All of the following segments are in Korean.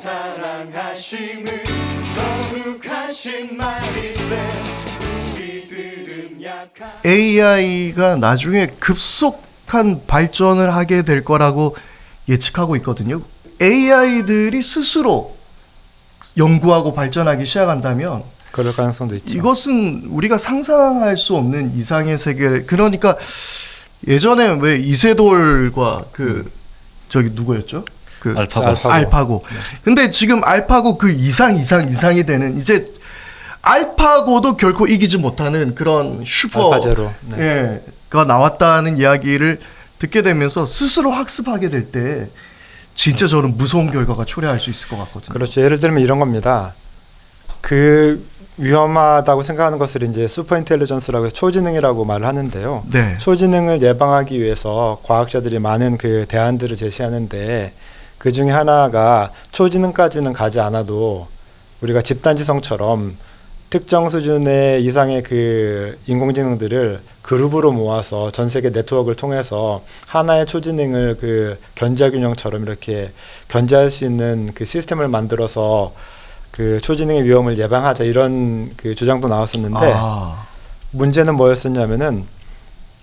사랑하심은 거룩하신 말일세 우리들은 약한 AI가 나중에 급속한 발전을 하게 될 거라고 예측하고 있거든요. AI들이 스스로 연구하고 발전하기 시작한다면 그럴 가능성도 있죠. 이것은 우리가 상상할 수 없는 이상의 세계. 그러니까 예전에 왜 이세돌과 저기 누구였죠? 알파고. 근데 지금 알파고 그 이상이 되는 이제 알파고도 결코 이기지 못하는 그런 슈퍼 알파제로. 가 나왔다는 이야기를 듣게 되면서 스스로 학습하게 될 때 진짜 저는 무서운 결과가 초래할 수 있을 것 같거든요. 그렇죠. 예를 들면 이런 겁니다. 그 위험하다고 생각하는 것을 이제 슈퍼 인텔리전스라고 해서 초지능이라고 말을 하는데요. 네. 초지능을 예방하기 위해서 과학자들이 많은 그 대안들을 제시하는데 그 중에 하나가 초지능까지는 가지 않아도 우리가 집단지성처럼 특정 수준의 이상의 그 인공지능들을 그룹으로 모아서 전 세계 네트워크를 통해서 하나의 초지능을 그 견제 균형처럼 이렇게 견제할 수 있는 그 시스템을 만들어서 그 초지능의 위험을 예방하자 이런 그 주장도 나왔었는데 문제는 뭐였었냐면은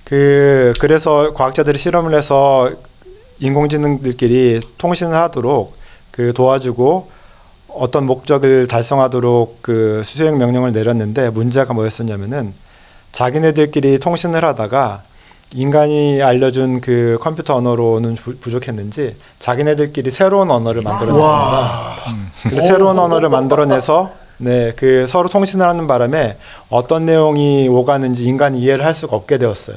그래서 과학자들이 실험을 해서 인공지능들끼리 통신을 하도록 그 도와주고 어떤 목적을 달성하도록 그 수행 명령을 내렸는데 문제가 뭐였었냐면은 자기네들끼리 통신을 하다가 인간이 알려준 그 컴퓨터 언어로는 부족했는지 자기네들끼리 새로운 언어를 만들어냈습니다. 그래서 새로운 언어를 만들어내서 그 서로 통신을 하는 바람에 어떤 내용이 오가는지 인간이 이해를 할 수가 없게 되었어요.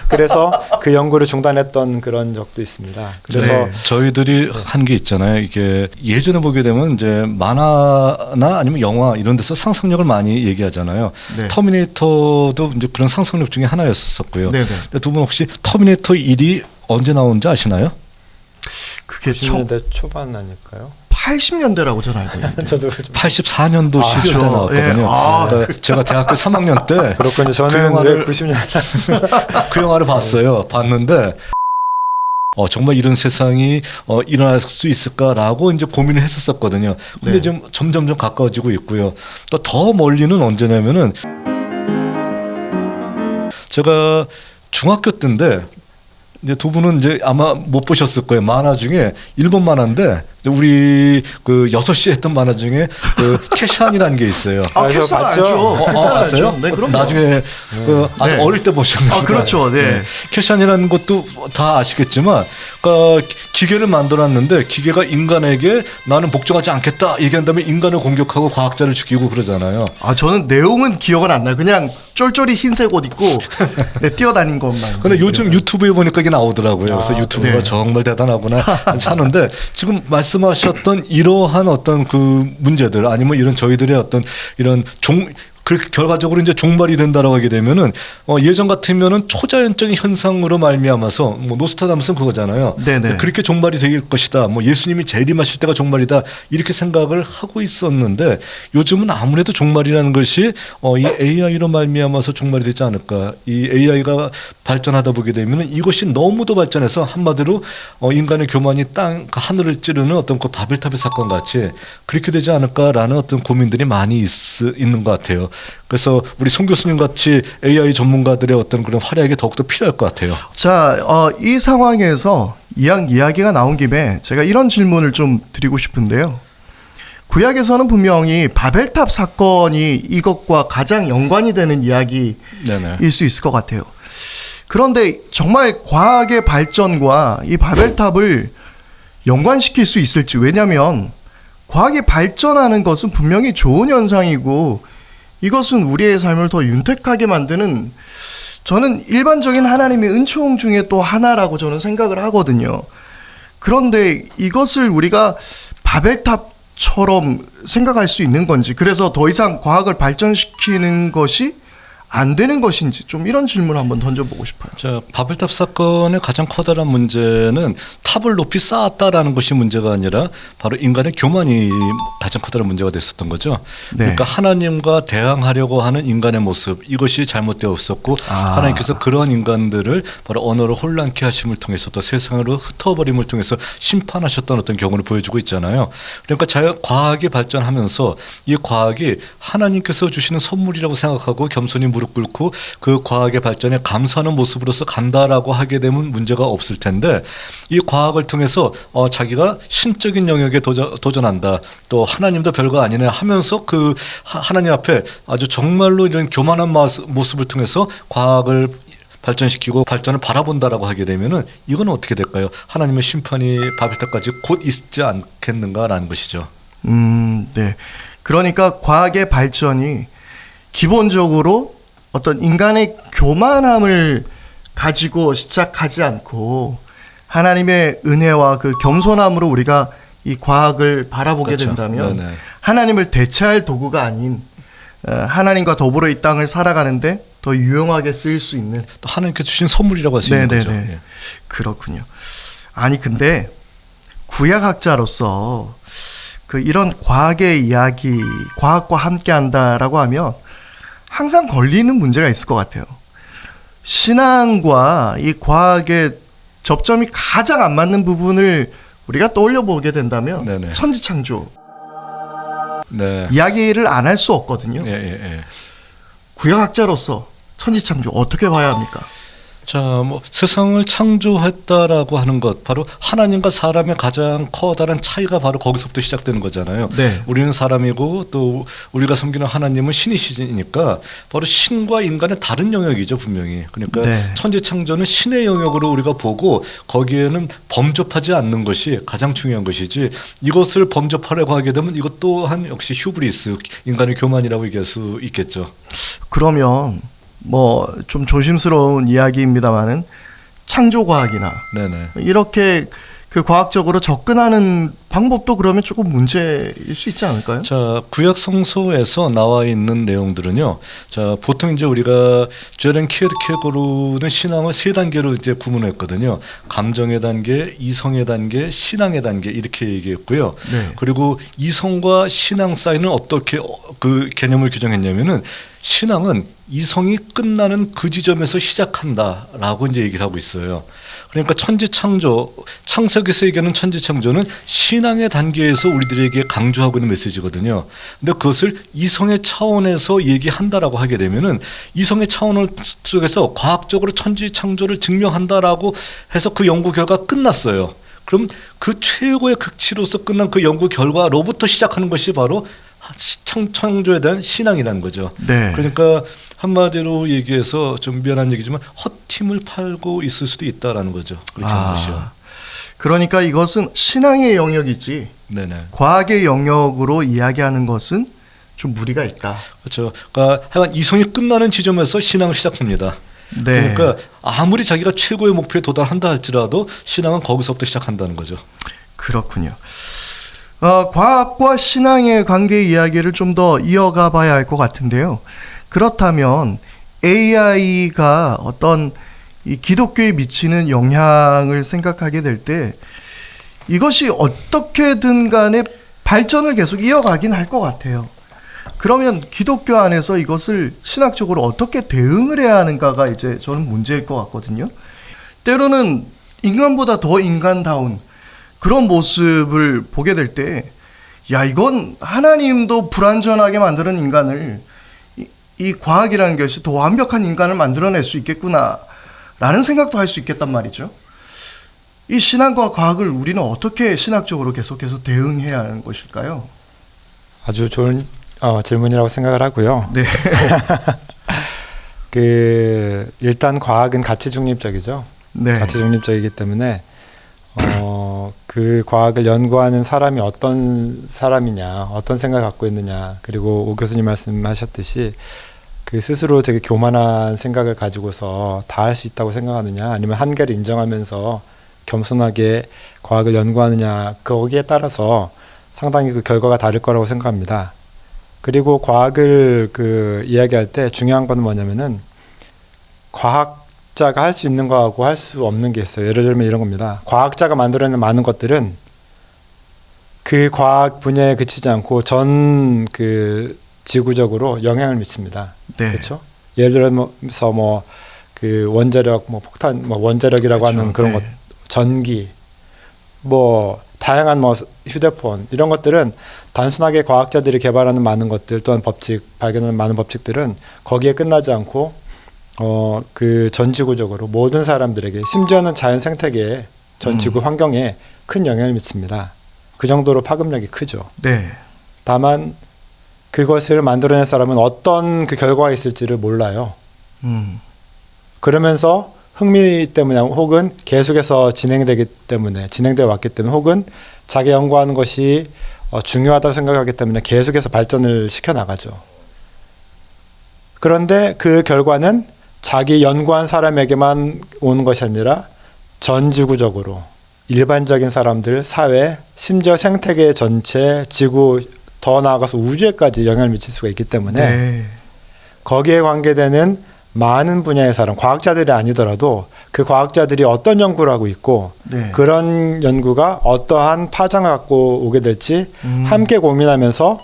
그래서 그 연구를 중단했던 그런 적도 있습니다. 그래서 저희들이 한 게 있잖아요. 이게 예전에 보게 되면 이제 만화나 아니면 영화 이런 데서 상상력을 많이 얘기하잖아요. 네. 터미네이터도 이제 그런 상상력 중에 하나였었고요. 네네. 두 분 혹시 터미네이터 1이 언제 나온지 아시나요? 그게 90년대 초반 아닐까요? 80년대라고 저는 알고 있는데. 저도 84년도 11월 때 그렇죠. 나왔거든요. 그러니까 제가 대학교 3학년 때 그렇군요. 저는 그 영화를 90년 그 영화를 봤어요. 봤는데 정말 이런 세상이 일어날 수 있을까라고 이제 고민을 했었거든요. 근데 지금 점점 가까워지고 있고요. 또 더 멀리는 언제냐면은 제가 중학교 때인데 이제 두 분은 이제 아마 못 보셨을 거예요. 만화 중에 일본 만화인데 우리 그 6시에 했던 만화 중에 그 캐샨이라는 게 있어요. 캐산 알죠. 캐산 아세요? 알죠. 네, 그럼 나중에 그 아주 어릴 때 보셨는데. 그렇죠. 네. 캐샨이라는 것도 다 아시겠지만 기계를 만들었는데 기계가 인간에게 나는 복종하지 않겠다 얘기한 다음에 인간을 공격하고 과학자를 죽이고 그러잖아요. 저는 내용은 기억은 안 나요. 그냥 쫄쫄이 흰색 옷 입고 뛰어다닌 것만. 근데 요즘 유튜브에 보니까 이게 나오더라고요. 그래서 유튜브가 정말 대단하구나 하는데 지금 말씀하셨던 이러한 어떤 그 문제들 아니면 이런 저희들의 어떤 이런 그 결과적으로 이제 종말이 된다라고 하게 되면은 예전 같으면은 초자연적인 현상으로 말미암아서 뭐 노스트라다무스는 그거잖아요. 네네. 그렇게 종말이 될 것이다. 뭐 예수님이 재림하실 때가 종말이다. 이렇게 생각을 하고 있었는데 요즘은 아무래도 종말이라는 것이 이 AI로 말미암아서 종말이 되지 않을까. 이 AI가 발전하다 보게 되면은 이것이 너무도 발전해서 한마디로 인간의 교만이 하늘을 찌르는 어떤 그 바벨탑의 사건 같이 그렇게 되지 않을까라는 어떤 고민들이 많이 있는 것 같아요. 그래서 우리 송 교수님 같이 AI 전문가들의 어떤 그런 활약이 더욱더 필요할 것 같아요. 자, 이 상황에서 이야기가 나온 김에 제가 이런 질문을 좀 드리고 싶은데요. 구약에서는 분명히 바벨탑 사건이 이것과 가장 연관이 되는 이야기일 수 있을 것 같아요. 그런데 정말 과학의 발전과 이 바벨탑을 연관시킬 수 있을지. 왜냐하면 과학이 발전하는 것은 분명히 좋은 현상이고 이것은 우리의 삶을 더 윤택하게 만드는 저는 일반적인 하나님의 은총 중에 또 하나라고 저는 생각을 하거든요. 그런데 이것을 우리가 바벨탑처럼 생각할 수 있는 건지, 그래서 더 이상 과학을 발전시키는 것이 안 되는 것인지 좀 이런 질문 한번 던져보고 싶어요. 자, 바벨탑 사건의 가장 커다란 문제는 탑을 높이 쌓았다라는 것이 문제가 아니라 바로 인간의 교만이 가장 커다란 문제가 됐었던 거죠. 네. 그러니까 하나님과 대항하려고 하는 인간의 모습, 이것이 잘못되었었고 하나님께서 그러한 인간들을 바로 언어를 혼란케 하심을 통해서 또 세상으로 흩어버림을 통해서 심판하셨던 어떤 경우를 보여주고 있잖아요. 그러니까 과학이 발전하면서 이 과학이 하나님께서 주시는 선물이라고 생각하고 겸손히 무릎 꿇고 그 과학의 발전에 감사하는 모습으로서 간다라고 하게 되면 문제가 없을 텐데, 이 과학을 통해서 자기가 신적인 영역에 도전한다, 또 하나님도 별거 아니네 하면서 그 하나님 앞에 아주 정말로 이런 교만한 모습을 통해서 과학을 발전시키고 발전을 바라본다라고 하게 되면은 이건 어떻게 될까요? 하나님의 심판이 바벨탑까지 곧 있지 않겠는가라는 것이죠. 네. 그러니까 과학의 발전이 기본적으로 어떤 인간의 교만함을 가지고 시작하지 않고 하나님의 은혜와 그 겸손함으로 우리가 이 과학을 바라보게 그렇죠. 된다면 네네. 하나님을 대체할 도구가 아닌 하나님과 더불어 이 땅을 살아가는데 더 유용하게 쓰일 수 있는 또 하나님께 주신 선물이라고 할 수 있는 거죠. 예. 그렇군요. 아니 근데 구약학자로서 그 이런 과학의 이야기, 과학과 함께한다라고 하면 항상 걸리는 문제가 있을 것 같아요. 신앙과 이 과학의 접점이 가장 안 맞는 부분을 우리가 떠올려 보게 된다면 네네. 천지창조 네. 이야기를 안 할 수 없거든요. 예. 구약학자로서 천지창조 어떻게 봐야 합니까? 자, 뭐 세상을 창조했다라고 하는 것, 바로 하나님과 사람의 가장 커다란 차이가 바로 거기서부터 시작되는 거잖아요. 네. 우리는 사람이고 또 우리가 섬기는 하나님은 신이시니까 바로 신과 인간의 다른 영역이죠, 분명히. 그러니까 네. 천지 창조는 신의 영역으로 우리가 보고 거기에는 범접하지 않는 것이 가장 중요한 것이지, 이것을 범접하려고 하게 되면 이것 또한 역시 휴브리스, 인간의 교만이라고 얘기할 수 있겠죠. 그러면 뭐 좀 조심스러운 이야기입니다만은 창조과학이나 네네. 이렇게 그 과학적으로 접근하는 방법도 그러면 조금 문제일 수 있지 않을까요? 자, 구약 성서에서 나와 있는 내용들은요. 자, 보통 이제 우리가 죄렌 키르케고르는 신앙을 세 단계로 이제 구분했거든요. 감정의 단계, 이성의 단계, 신앙의 단계 이렇게 얘기했고요. 네. 그리고 이성과 신앙 사이는 어떻게 그 개념을 규정했냐면은, 신앙은 이성이 끝나는 그 지점에서 시작한다라고 이제 얘기를 하고 있어요. 그러니까 천지 창조, 창세기에서 얘기하는 천지 창조는 신앙의 단계에서 우리들에게 강조하고 있는 메시지거든요. 근데 그것을 이성의 차원에서 얘기한다라고 하게 되면은, 이성의 차원 속에서 과학적으로 천지 창조를 증명한다라고 해서 그 연구 결과 끝났어요. 그럼 그 최고의 극치로서 끝난 그 연구 결과로부터 시작하는 것이 바로 창조에 대한 신앙이라는 거죠. 네. 그러니까 한마디로 얘기해서 좀 미안한 얘기지만 헛팀을 팔고 있을 수도 있다라는 거죠. 그렇게 하는 것이요. 그러니까 이것은 신앙의 영역이지 네네. 과학의 영역으로 이야기하는 것은 좀 무리가 있다. 그렇죠. 그러니까 하여간 이성이 끝나는 지점에서 신앙을 시작합니다. 네. 그러니까 아무리 자기가 최고의 목표에 도달한다 할지라도 신앙은 거기서부터 시작한다는 거죠. 그렇군요. 과학과 신앙의 관계 이야기를 좀 더 이어가 봐야 할 것 같은데요. 그렇다면 AI가 어떤 이 기독교에 미치는 영향을 생각하게 될 때 이것이 어떻게든 간에 발전을 계속 이어가긴 할 것 같아요. 그러면 기독교 안에서 이것을 신학적으로 어떻게 대응을 해야 하는가가 이제 저는 문제일 것 같거든요. 때로는 인간보다 더 인간다운 그런 모습을 보게 될 때, 야, 이건 하나님도 불완전하게 만드는 인간을 이 과학이라는 것이 더 완벽한 인간을 만들어낼 수 있겠구나 라는 생각도 할 수 있겠단 말이죠. 이 신앙과 과학을 우리는 어떻게 신학적으로 계속해서 대응해야 하는 것일까요? 아주 좋은 질문이라고 생각을 하고요. 네. 일단 과학은 가치 중립적이죠. 네. 가치 중립적이기 때문에 그 과학을 연구하는 사람이 어떤 사람이냐, 어떤 생각을 갖고 있느냐, 그리고 오 교수님 말씀하셨듯이 그 스스로 되게 교만한 생각을 가지고서 다 할 수 있다고 생각하느냐, 아니면 한계를 인정하면서 겸손하게 과학을 연구하느냐, 거기에 따라서 상당히 그 결과가 다를 거라고 생각합니다. 그리고 과학을 이야기할 때 중요한 건 뭐냐면은 과학자가 할 수 있는 거하고 할 수 없는 게 있어요. 예를 들면 이런 겁니다. 과학자가 만들어내는 많은 것들은 그 과학 분야에 그치지 않고 전 지구적으로 영향을 미칩니다. 네. 그렇죠? 예를 들어서 원자력, 폭탄, 원자력이라고 그렇죠. 하는 그런 네. 것, 전기, 다양한 휴대폰 이런 것들은 단순하게 과학자들이 개발하는 많은 것들 또한 발견하는 많은 법칙들은 거기에 끝나지 않고 전 지구적으로 모든 사람들에게 심지어는 자연 생태계에 전 지구 환경에 큰 영향을 미칩니다. 그 정도로 파급력이 크죠. 네. 다만 그것을 만들어낸 사람은 어떤 그 결과가 있을지를 몰라요. 그러면서 흥미 때문에 혹은 계속해서 진행되어 왔기 때문에 혹은 자기 연구하는 것이 중요하다고 생각하기 때문에 계속해서 발전을 시켜나가죠. 그런데 그 결과는 자기 연구한 사람에게만 오는 것이 아니라 전 지구적으로 일반적인 사람들, 사회, 심지어 생태계 전체, 지구, 더 나아가서 우주에까지 영향을 미칠 수가 있기 때문에 네. 거기에 관계되는 많은 분야의 사람, 과학자들이 아니더라도 그 과학자들이 어떤 연구를 하고 있고 네. 그런 연구가 어떠한 파장을 갖고 오게 될지 함께 고민하면서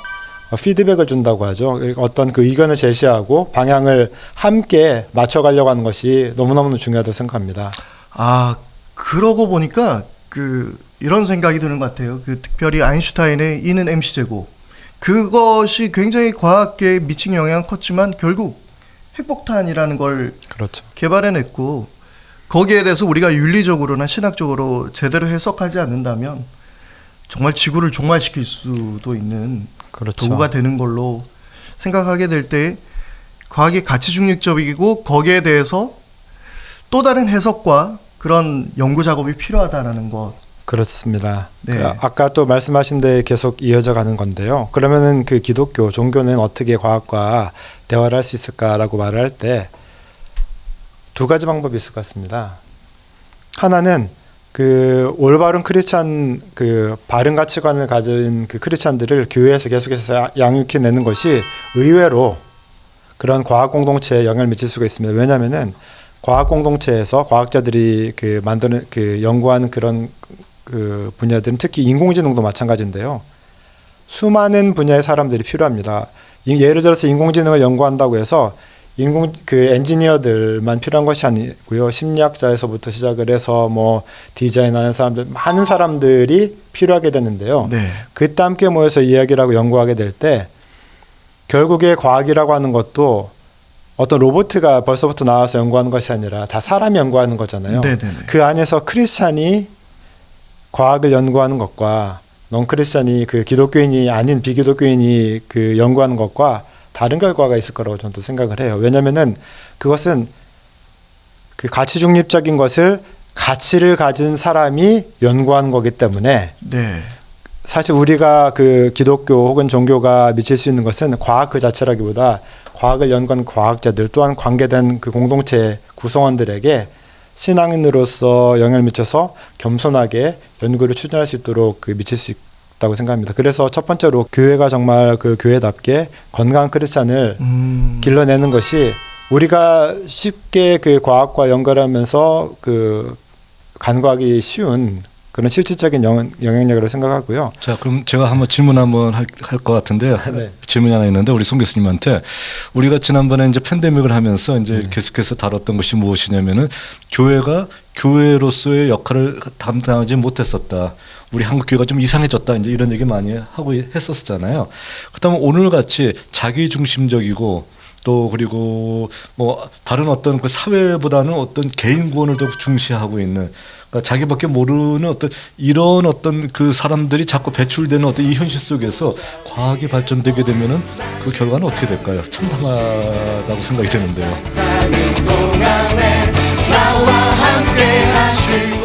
피드백을 준다고 하죠. 어떤 그 의견을 제시하고 방향을 함께 맞춰가려고 하는 것이 너무너무 중요하다고 생각합니다. 그러고 보니까 이런 생각이 드는 것 같아요. 특별히 아인슈타인의 E는 mc제곱. 그것이 굉장히 과학계에 미친 영향은 컸지만 결국 핵폭탄이라는 걸 그렇죠. 개발해냈고 거기에 대해서 우리가 윤리적으로나 신학적으로 제대로 해석하지 않는다면 정말 지구를 종말시킬 수도 있는 그렇죠. 도구가 되는 걸로 생각하게 될 때 과학이 가치 중립적이고 거기에 대해서 또 다른 해석과 그런 연구 작업이 필요하다라는 것. 그렇습니다. 네. 아까 또 말씀하신 데 계속 이어져 가는 건데요. 그러면은 그 기독교 종교는 어떻게 과학과 대화를 할 수 있을까라고 말을 할 때 두 가지 방법이 있을 것 같습니다. 하나는 올바른 크리스찬 바른 가치관을 가진 크리스찬들을 교회에서 계속해서 양육해내는 것이 의외로 그런 과학 공동체에 영향을 미칠 수가 있습니다. 왜냐하면은 과학 공동체에서 과학자들이 만드는 연구하는 그런 분야들은 특히 인공지능도 마찬가지인데요. 수많은 분야의 사람들이 필요합니다. 예를 들어서 인공지능을 연구한다고 해서 엔지니어들만 필요한 것이 아니고요. 심리학자에서부터 시작을 해서 디자인하는 사람들, 많은 사람들이 필요하게 되는데요. 네. 그때 함께 모여서 이야기를 하고 연구하게 될 때 결국에 과학이라고 하는 것도 어떤 로봇가 벌써부터 나와서 연구하는 것이 아니라 다 사람이 연구하는 거잖아요. 네네네. 그 안에서 크리스찬이 과학을 연구하는 것과 non-크리스찬이 기독교인이 아닌 비기독교인이 연구하는 것과 다른 결과가 있을 거라고 저는 또 생각을 해요. 왜냐면은 그것은 가치 중립적인 것을 가치를 가진 사람이 연구하는 거기 때문에 네. 사실 우리가 기독교 혹은 종교가 미칠 수 있는 것은 과학 그 자체라기보다 과학을 연구한 과학자들 또한 관계된 공동체 구성원들에게 신앙인으로서 영향을 미쳐서 겸손하게 연구를 추진할 수 있도록 미칠 수 있다고 생각합니다. 그래서 첫 번째로 교회가 정말 교회답게 건강한 크리스찬을 길러내는 것이 우리가 쉽게 과학과 연결하면서 간과하기 쉬운 그런 실질적인 영향력이라고 생각하고요. 자, 그럼 제가 한번 질문 한번 할 것 같은데요. 네. 질문이 하나 있는데 우리 송 교수님한테 우리가 지난번에 이제 팬데믹을 하면서 이제 계속해서 다뤘던 것이 무엇이냐면은 교회가 교회로서의 역할을 담당하지 못했었다. 우리 한국 교회가 좀 이상해졌다. 이제 이런 얘기 많이 하고 했었잖아요. 그렇다면 오늘 같이 자기 중심적이고 또 그리고 다른 어떤 사회보다는 어떤 개인 구원을 더 중시하고 있는 그러니까 자기밖에 모르는 이런 사람들이 자꾸 배출되는 이 현실 속에서 과학이 발전되게 되면은 그 결과는 어떻게 될까요? 참담하다고 생각이 되는데요.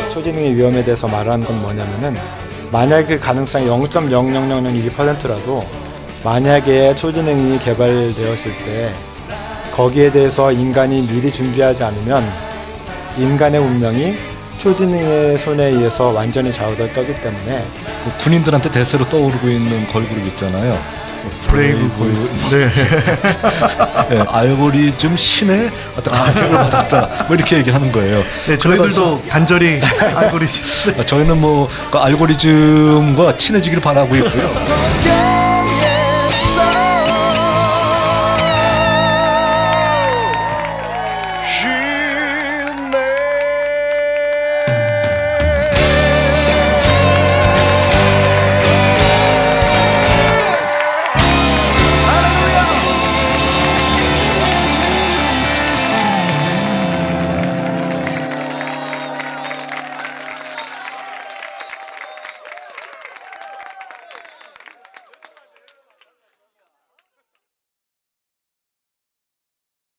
초지능의 위험에 대해서 말하는 건 뭐냐면은 만약 그 가능성이 0.0001%라도 만약에 초지능이 개발되었을 때 거기에 대해서 인간이 미리 준비하지 않으면 인간의 운명이 초지능의 손에 의해서 완전히 좌우될 거기 때문에 군인들한테 대세로 떠오르고 있는 걸그룹 있잖아요. 브레이브 보이스. 네. 네, 알고리즘 신의 어떤 감격을 받았다. 뭐 이렇게 얘기하는 거예요. 네, 저희들도 간절히 알고리즘. 저희는 뭐그 알고리즘과 친해지기를 바라고 있고요.